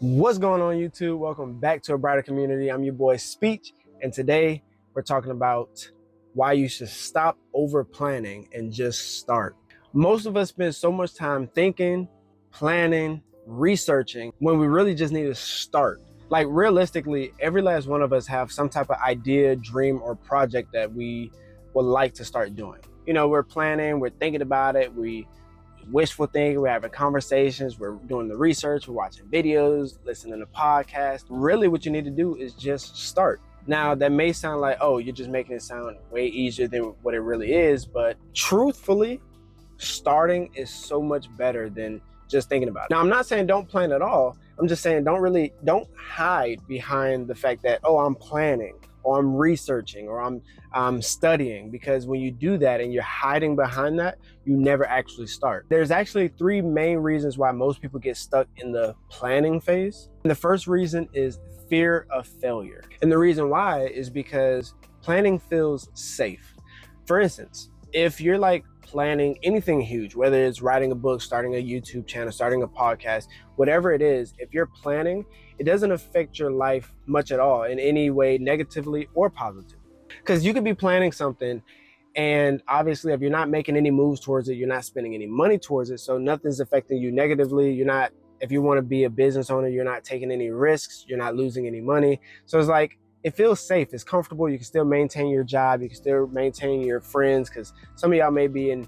What's going on, YouTube? Welcome back to A Brighter Community. I'm your boy Speech, and today we're talking about why you should stop over planning and just start. Most of us spend so much time thinking, planning, researching when we really just need to start. Like realistically, every last one of us have some type of idea, dream, or project that we would like to start doing. You know, we're planning, we're thinking about it, we wishful thinking, we're having conversations, we're doing the research, we're watching videos, listening to podcasts. Really what you need to do is just start. Now that may sound like, oh, you're just making it sound way easier than what it really is, but truthfully, starting is so much better than just thinking about it. Now I'm not saying don't plan at all. I'm just saying don't hide behind the fact that, oh, I'm planning, or I'm researching, or I'm studying, because when you do that and you're hiding behind that, you never actually start. There's actually three main reasons why most people get stuck in the planning phase. And the first reason is fear of failure. And the reason why is because planning feels safe. For instance, if you're like planning anything huge, whether it's writing a book, starting a YouTube channel, starting a podcast, whatever it is, if you're planning, it doesn't affect your life much at all in any way, negatively or positively. Because you could be planning something, and obviously if you're not making any moves towards it, you're not spending any money towards it, so nothing's affecting you negatively. If you want to be a business owner, you're not taking any risks, you're not losing any money. So it's like, it feels safe, it's comfortable, you can still maintain your job, you can still maintain your friends, because some of y'all may be in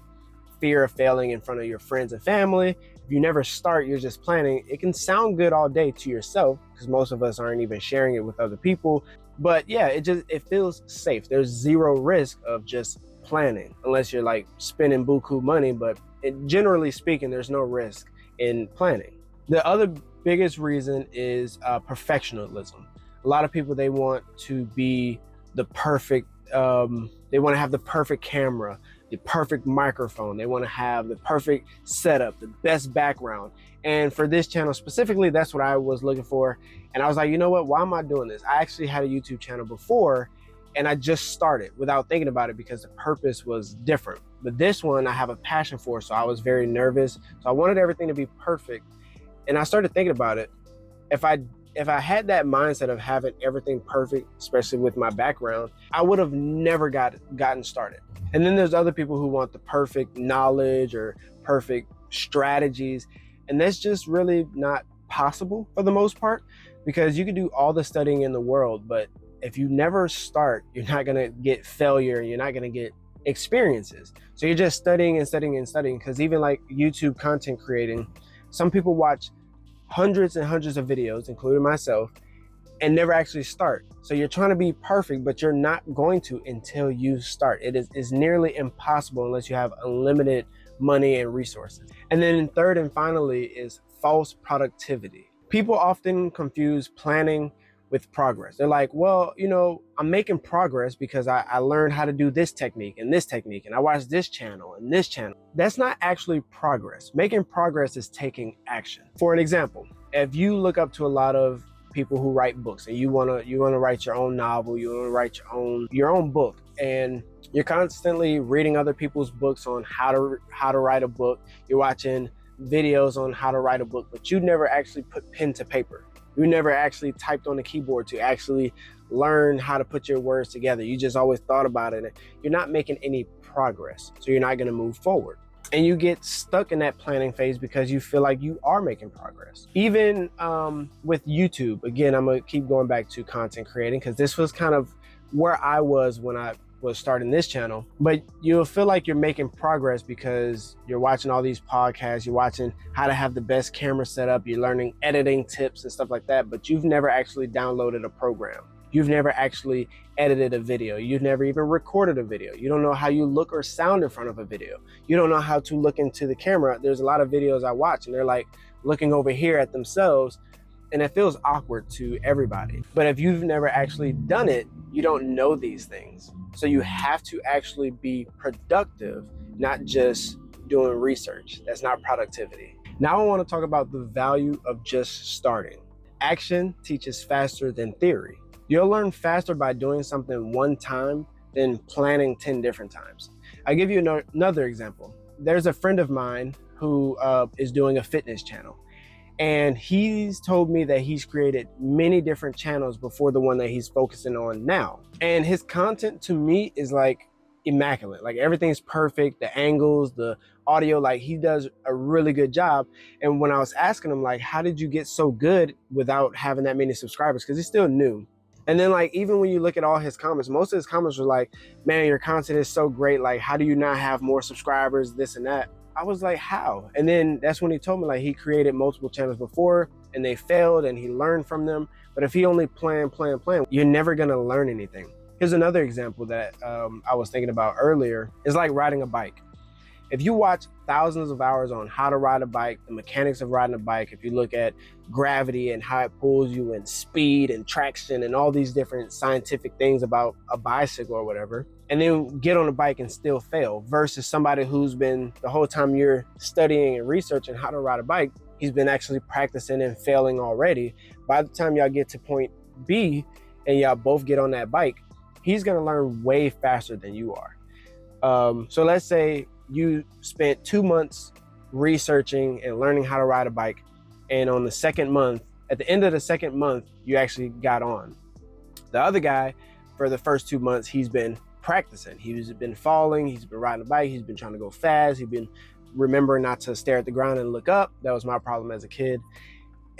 fear of failing in front of your friends and family. If you never start, you're just planning. It can sound good all day to yourself, because most of us aren't even sharing it with other people. But yeah, it feels safe. There's zero risk of just planning, unless you're like spending buku money, but generally speaking, there's no risk in planning. The other biggest reason is perfectionism. A lot of people, they want to be the perfect, they want to have the perfect camera, the perfect microphone. They want to have the perfect setup, the best background. And for this channel specifically, that's what I was looking for. And I was like, you know what, why am I doing this? I actually had a YouTube channel before, and I just started without thinking about it because the purpose was different. But this one I have a passion for, so I was very nervous. So I wanted everything to be perfect. And I started thinking about it. If I had that mindset of having everything perfect, especially with my background, I would have never gotten started. And then there's other people who want the perfect knowledge or perfect strategies. And that's just really not possible for the most part, because you can do all the studying in the world, but if you never start, you're not gonna get failure, you're not gonna get experiences. So you're just studying and studying and studying, because even like YouTube content creating, some people watch hundreds and hundreds of videos, including myself, and never actually start. So you're trying to be perfect, but you're not going to until you start. It's nearly impossible unless you have unlimited money and resources. And then third and finally is false productivity. People often confuse planning with progress. They're like, well, you know, I'm making progress because I learned how to do this technique, and I watched this channel and this channel. That's not actually progress. Making progress is taking action. For an example, if you look up to a lot of people who write books, and you wanna write your own novel, you wanna write your own book, and you're constantly reading other people's books on how to write a book, you're watching videos on how to write a book, but you never actually put pen to paper. You never actually typed on the keyboard to actually learn how to put your words together. You just always thought about it. You're not making any progress, so you're not gonna move forward. And you get stuck in that planning phase because you feel like you are making progress. Even with YouTube, again, I'm gonna keep going back to content creating, because this was kind of where I was when I was starting this channel. But you'll feel like you're making progress because you're watching all these podcasts, you're watching how to have the best camera setup, you're learning editing tips and stuff like that, but you've never actually downloaded a program. You've never actually edited a video. You've never even recorded a video. You don't know how you look or sound in front of a video. You don't know how to look into the camera. There's a lot of videos I watch, and they're like looking over here at themselves, and it feels awkward to everybody. But if you've never actually done it, you don't know these things. So you have to actually be productive, not just doing research. That's not productivity. Now I want to talk about the value of just starting. Action teaches faster than theory. You'll learn faster by doing something one time than planning 10 different times. I'll give you another example. There's a friend of mine who is doing a fitness channel. And he's told me that he's created many different channels before the one that he's focusing on now. And his content to me is like immaculate. Like everything's perfect, the angles, the audio, like he does a really good job. And when I was asking him, like, how did you get so good without having that many subscribers? Because he's still new. And then like, even when you look at all his comments, most of his comments were like, man, your content is so great. Like, how do you not have more subscribers, this and that? I was like, how? And then that's when he told me like he created multiple channels before and they failed and he learned from them. But if he only plan, you're never gonna learn anything. Here's another example that I was thinking about earlier. It's like riding a bike. If you watch thousands of hours on how to ride a bike, the mechanics of riding a bike, if you look at gravity and how it pulls you and speed and traction and all these different scientific things about a bicycle or whatever, and then get on a bike and still fail, versus somebody who's been, the whole time you're studying and researching how to ride a bike, he's been actually practicing and failing already. By the time y'all get to point B and y'all both get on that bike, he's gonna learn way faster than you are. So let's say you spent 2 months researching and learning how to ride a bike, and on the second month, at the end of the second month, you actually got on. The other guy, for the first 2 months, he's been practicing. He's been falling, he's been riding a bike, he's been trying to go fast, he's been remembering not to stare at the ground and look up. That was my problem as a kid.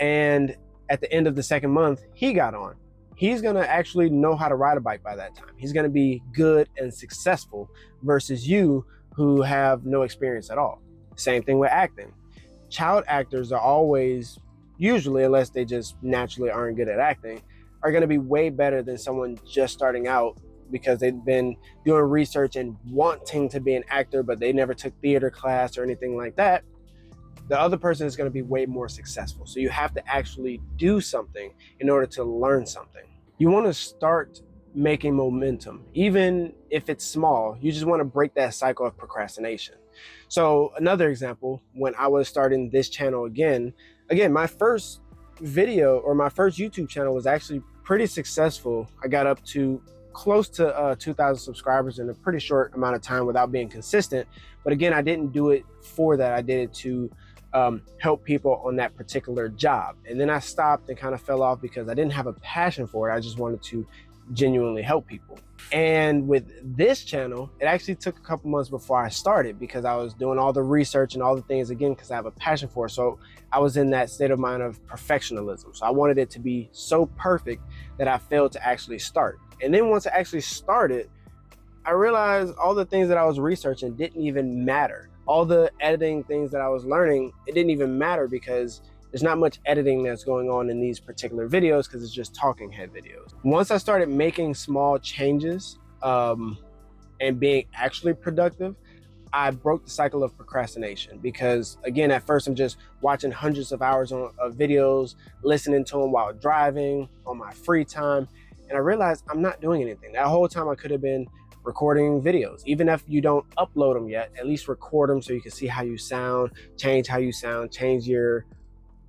And at the end of the second month, he got on. He's gonna actually know how to ride a bike by that time. He's gonna be good and successful versus you who have no experience at all. Same thing with acting. Child actors are always, usually, unless they just naturally aren't good at acting, are gonna be way better than someone just starting out because they've been doing research and wanting to be an actor, but they never took theater class or anything like that. The other person is gonna be way more successful. So you have to actually do something in order to learn something. You wanna start making momentum, even if it's small. You just want to break that cycle of procrastination. So another example, when I was starting this channel again, my first video or my first YouTube channel was actually pretty successful. I got up to close to 2,000 subscribers in a pretty short amount of time without being consistent. But again, I didn't do it for that. I did it to help people on that particular job. And then I stopped and kind of fell off because I didn't have a passion for it. I just wanted to genuinely help people. And with this channel, it actually took a couple months before I started because I was doing all the research and all the things again because I have a passion for it. So I was in that state of mind of perfectionism. So I wanted it to be so perfect that I failed to actually start. And then once I actually started, I realized all the things that I was researching didn't even matter. All the editing things that I was learning, it didn't even matter because there's not much editing that's going on in these particular videos because it's just talking head videos. Once I started making small changes and being actually productive, I broke the cycle of procrastination because again, at first I'm just watching hundreds of hours of videos, listening to them while driving, on my free time. And I realized I'm not doing anything. That whole time I could have been recording videos. Even if you don't upload them yet, at least record them so you can see how you sound, change your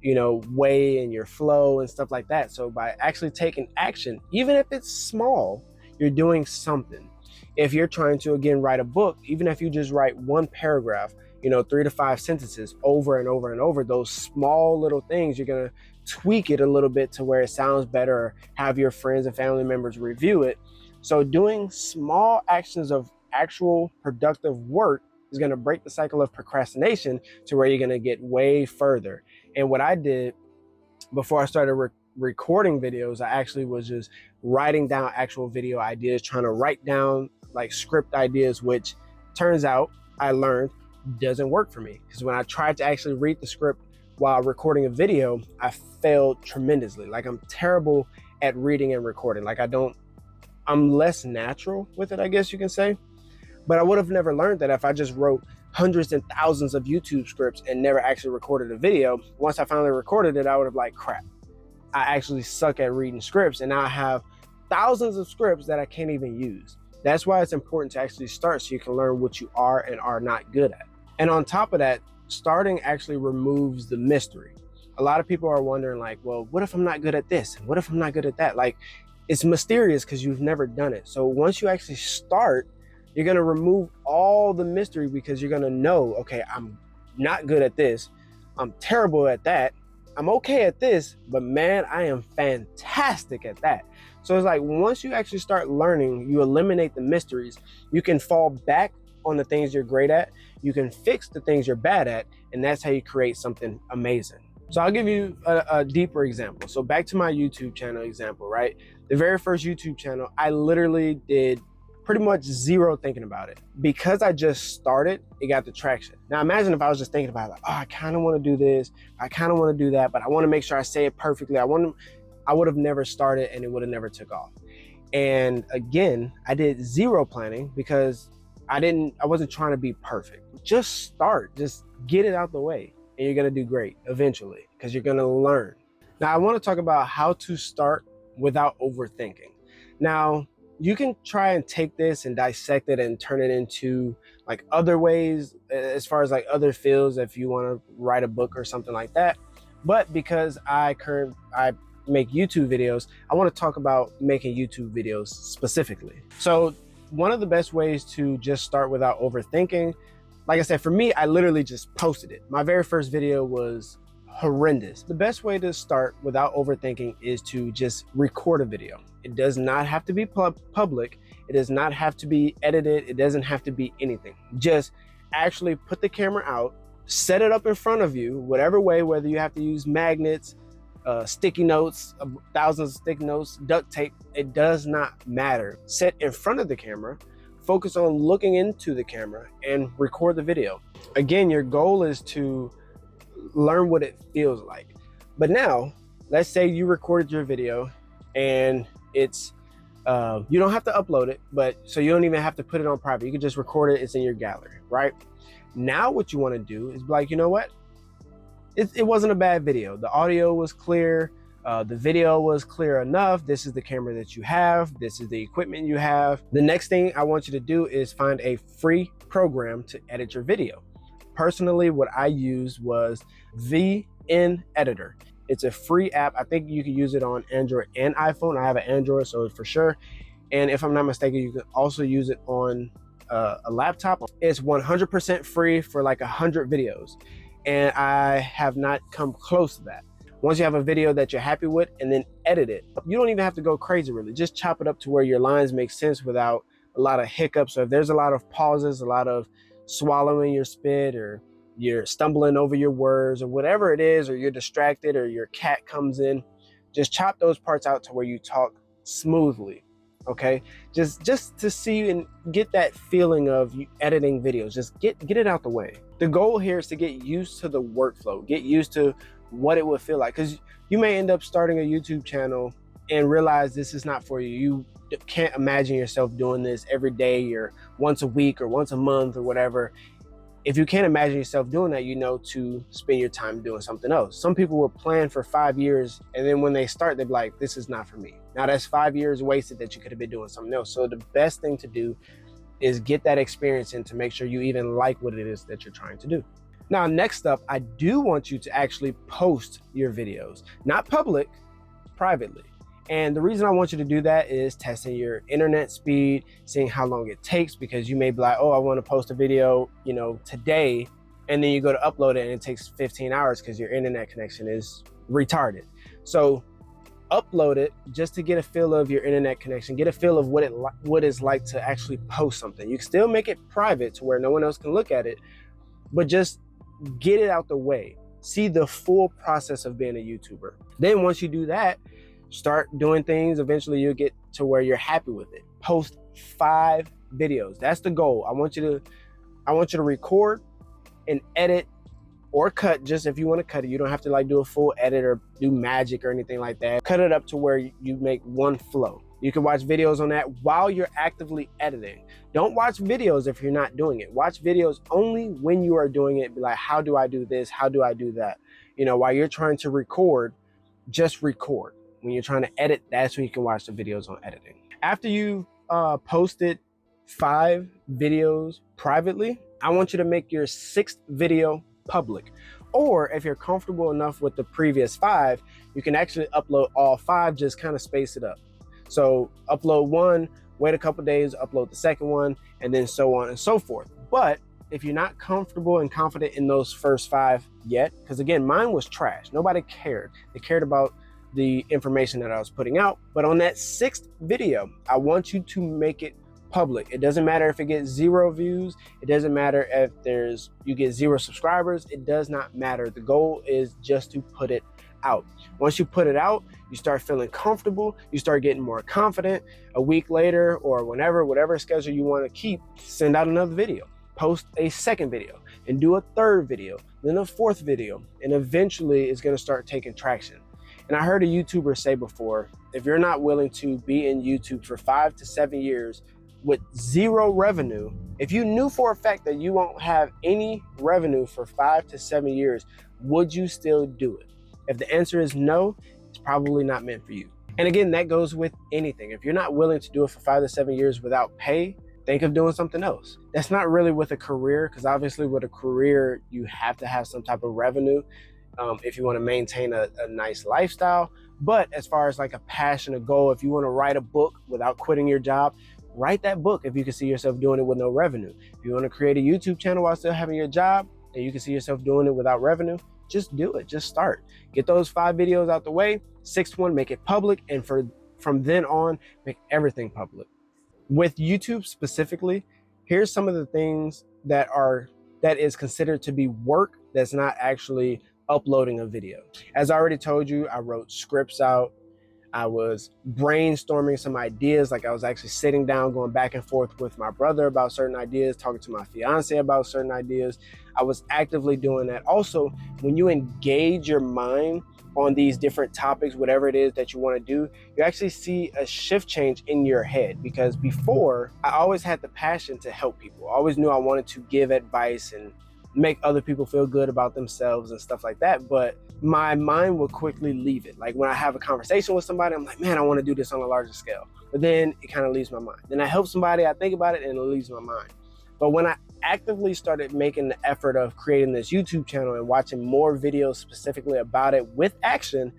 way and your flow and stuff like that. So by actually taking action, even if it's small, you're doing something. If you're trying to, again, write a book, even if you just write one paragraph, 3 to 5 sentences over and over and over, those small little things, you're going to tweak it a little bit to where it sounds better, or have your friends and family members review it. So doing small actions of actual productive work is going to break the cycle of procrastination to where you're going to get way further. And what I did before I started recording videos, I actually was just writing down actual video ideas, trying to write down like script ideas, which turns out I learned doesn't work for me. Because when I tried to actually read the script while recording a video, I failed tremendously. Like I'm terrible at reading and recording. Like I'm less natural with it, I guess you can say. But I would have never learned that if I just wrote hundreds and thousands of YouTube scripts and never actually recorded a video. Once I finally recorded it, I would have like, crap, I actually suck at reading scripts, and now I have thousands of scripts that I can't even use. That's why it's important to actually start so you can learn what you are and are not good at. And on top of that, starting actually removes the mystery. A lot of people are wondering like, well, what if I'm not good at this? And what if I'm not good at that? Like, it's mysterious because you've never done it. So once you actually start, you're gonna remove all the mystery because you're gonna know, okay, I'm not good at this, I'm terrible at that, I'm okay at this, but man, I am fantastic at that. So it's like once you actually start learning, you eliminate the mysteries, you can fall back on the things you're great at, you can fix the things you're bad at, and that's how you create something amazing. So I'll give you a deeper example. So back to my YouTube channel example, right? The very first YouTube channel, I literally did pretty much zero thinking about it. Because I just started, it got the traction. Now imagine if I was just thinking about like, oh, I kind of want to do this, I kind of want to do that, but I want to make sure I say it perfectly. I would have never started and it would have never took off. And again, I did zero planning because I wasn't trying to be perfect. Just start, just get it out the way, and you're gonna do great eventually because you're gonna learn. Now I want to talk about how to start without overthinking. Now, you can try and take this and dissect it and turn it into like other ways as far as like other fields if you want to write a book or something like that. But because I make YouTube videos, I want to talk about making YouTube videos specifically. So one of the best ways to just start without overthinking, like I said, for me, I literally just posted it. My very first video was horrendous. The best way to start without overthinking is to just record a video. It does not have to be public. It does not have to be edited. It doesn't have to be anything. Just actually put the camera out, set it up in front of you, whatever way, whether you have to use magnets, sticky notes, thousands of sticky notes, duct tape, it does not matter. Sit in front of the camera, focus on looking into the camera and record the video. Again, your goal is to learn what it feels like. But now, let's say you recorded your video and it's, you don't have to upload it, but so you don't even have to put it on private. You can just record it, it's in your gallery, right? Now what you want to do is be like, you know what? It wasn't a bad video. The audio was clear. The video was clear enough. This is the camera that you have. This is the equipment you have. The next thing I want you to do is find a free program to edit your video. Personally, what I used was VN Editor. It's a free app. I think you can use it on Android and iPhone. I have an Android, so for sure. And if I'm not mistaken, you can also use it on a laptop. It's 100% free for like 100 videos. And I have not come close to that. Once you have a video that you're happy with and then edit it, you don't even have to go crazy really. Just chop it up to where your lines make sense without a lot of hiccups. So if there's a lot of pauses, a lot of swallowing your spit, or you're stumbling over your words or whatever it is, or you're distracted or your cat comes in, just chop those parts out to where you talk smoothly. Okay, just to see and get that feeling of you editing videos. Just get it out the way. The goal here is to get used to the workflow, get used to what it would feel like, because you may end up starting a YouTube channel and realize this is not for you. You can't imagine yourself doing this every day or once a week or once a month or whatever. If you can't imagine yourself doing that, you know to spend your time doing something else. Some people will plan for 5 years, and then when they start, they're like, this is not for me. Now that's 5 years wasted that you could have been doing something else. So the best thing to do is get that experience in to make sure you even like what it is that you're trying to do. Now, next up, I do want you to actually post your videos, not public, privately. And the reason I want you to do that is testing your internet speed, seeing how long it takes, because you may be like, oh, I want to post a video, today, and then you go to upload it and it takes 15 hours because your internet connection is retarded. So upload it just to get a feel of your internet connection, get a feel of what it's like to actually post something. You can still make it private to where no one else can look at it, but just get it out the way. See the full process of being a YouTuber. Then once you do that, start doing things. Eventually you'll get to where you're happy with it. Post 5 videos. That's the goal. I want you to record and edit or cut. Just if you want to cut it, you don't have to like do a full edit or do magic or anything like that. Cut it up to where you make one flow. You can watch videos on that while you're actively editing. Don't watch videos if you're not doing it. Watch videos only when you are doing it. Be like, how do I do this? How do I do that? While you're trying to record, just record. When you're trying to edit, that's when you can watch the videos on editing. After you've posted 5 videos privately, I want you to make your 6th video public. Or if you're comfortable enough with the previous 5, you can actually upload all 5, just kind of space it up. So upload one, wait a couple days, upload the second one, and then so on and so forth. But if you're not comfortable and confident in those first 5 yet, because again, mine was trash. Nobody cared. They cared about the information that I was putting out. But on that 6th video, I want you to make it public. It doesn't matter if it gets 0 views. It doesn't matter if you get 0 subscribers. It does not matter. The goal is just to put it out. Once you put it out, you start feeling comfortable. You start getting more confident. A week later or whatever schedule you want to keep, send out another video. Post a 2nd video and do a 3rd video, then a 4th video. And eventually it's going to start taking traction. And I heard a YouTuber say before, if you're not willing to be in YouTube for 5 to 7 years with 0 revenue, if you knew for a fact that you won't have any revenue for 5 to 7 years, would you still do it? If the answer is no, it's probably not meant for you. And again, that goes with anything. If you're not willing to do it for 5 to 7 years without pay, think of doing something else. That's not really with a career, because obviously with a career, you have to have some type of revenue if you want to maintain a nice lifestyle. But as far as like a passion, a goal, if you want to write a book without quitting your job, write that book if you can see yourself doing it with no revenue. If you want to create a YouTube channel while still having your job and you can see yourself doing it without revenue, just do it. Just start. Get those 5 videos out the way. 6th one, make it public. And from then on, make everything public. With YouTube specifically, here's some of the things that is considered to be work that's not actually uploading a video. As I already told you, I wrote scripts out. I was brainstorming some ideas, like I was actually sitting down, going back and forth with my brother about certain ideas, talking to my fiance about certain ideas. I was actively doing that. Also, when you engage your mind on these different topics, whatever it is that you want to do, you actually see a shift change in your head. Because before, I always had the passion to help people. I always knew I wanted to give advice and make other people feel good about themselves and stuff like that. But my mind would quickly leave it. Like when I have a conversation with somebody, I'm like, man, I want to do this on a larger scale. But then it kind of leaves my mind. Then I help somebody, I think about it, and it leaves my mind. But when I actively started making the effort of creating this YouTube channel and watching more videos specifically about it with action,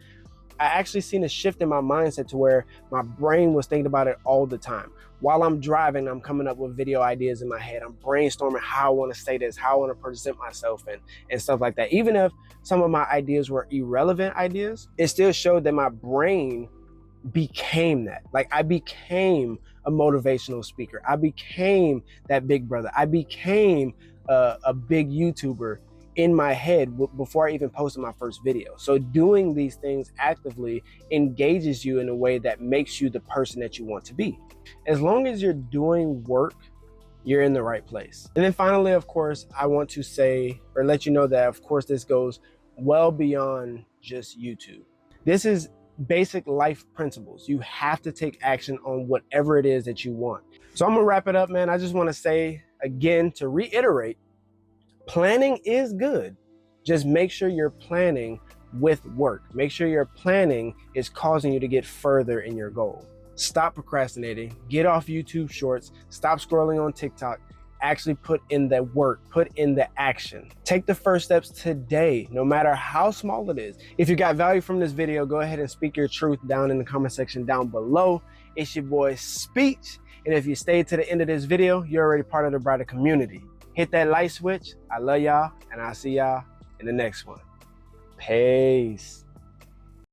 I actually seen a shift in my mindset to where my brain was thinking about it all the time. While I'm driving, I'm coming up with video ideas in my head. I'm brainstorming how I want to say this, how I want to present myself and stuff like that. Even if some of my ideas were irrelevant ideas, it still showed that my brain became that. Like I became a motivational speaker. I became that big brother. I became a big YouTuber in my head before I even posted my first video. So doing these things actively engages you in a way that makes you the person that you want to be. As long as you're doing work, you're in the right place. And then finally, of course, I want to say or let you know that, of course, this goes well beyond just YouTube. This is basic life principles. You have to take action on whatever it is that you want. So I'm gonna wrap it up, man. I just want to say again, to reiterate, planning is good. Just make sure you're planning with work. Make sure your planning is causing you to get further in your goal. Stop procrastinating. Get off YouTube shorts. Stop scrolling on TikTok. Actually put in the work, put in the action. Take the first steps today, no matter how small it is. If you got value from this video, go ahead and speak your truth down in the comment section down below. It's your boy Speech. And if you stayed to the end of this video, you're already part of the brighter community. Hit that light switch. I love y'all, and I'll see y'all in the next one. Peace.